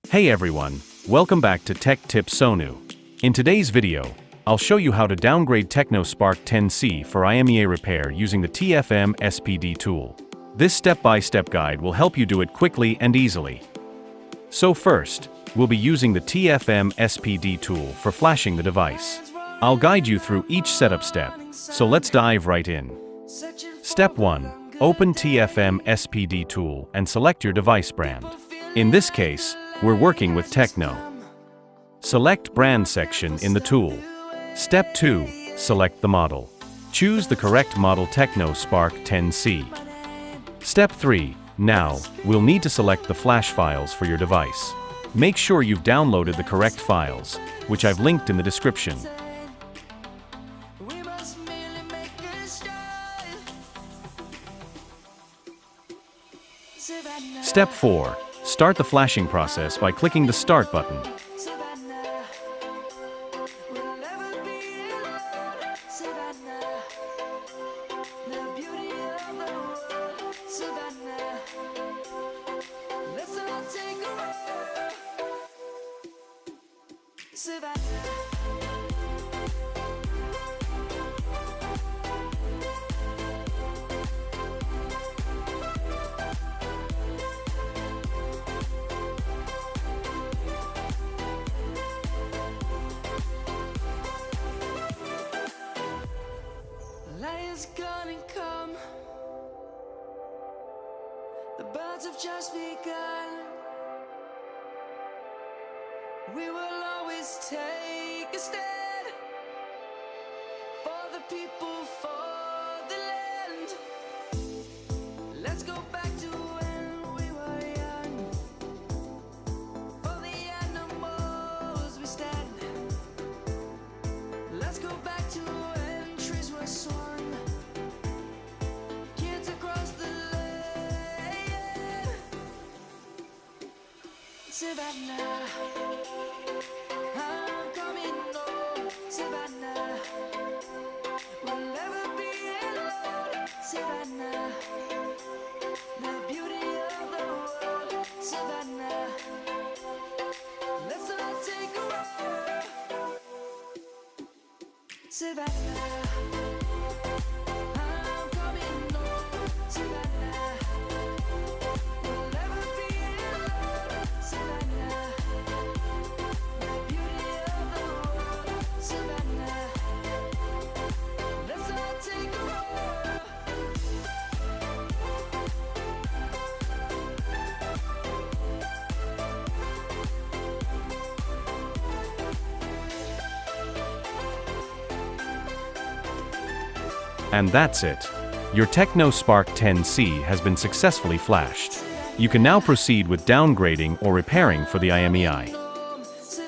Hey everyone, welcome back to Tech Tip Sonu. In today's video, I'll show you how to downgrade Tecno Spark 10C for imei repair using the TFM SPD tool. This step-by-step guide will help you do it quickly and easily. So first, we'll be using the TFM SPD tool for flashing the device. I'll guide you through each setup step, so let's dive right in. Step 1. Open TFM SPD tool and select your device brand. In this case, we're working with Tecno. Select Brand section in the tool. Step 2. Select the model. Choose the correct model Tecno Spark 10C. Step 3. Now, we'll need to select the flash files for your device. Make sure you've downloaded the correct files, which I've linked in the description. Step 4. Start the flashing process by clicking the Start button. Is gonna come. The birds have just begun. We will always take a stand for the people, for the land. Let's go back to when we were young. For the animals we stand. Let's go back to when trees were swung. Savannah, I'm coming home. Savannah, we'll never be alone. Savannah, the beauty of the world. Savannah, let's all take a ride. Savannah, I'm coming home. Savannah, we'll never be alone. Savannah, the beauty of the world. Savannah, let's all take a ride. And that's it. Your Tecno Spark 10C has been successfully flashed. You can now proceed with downgrading or repairing for the imei.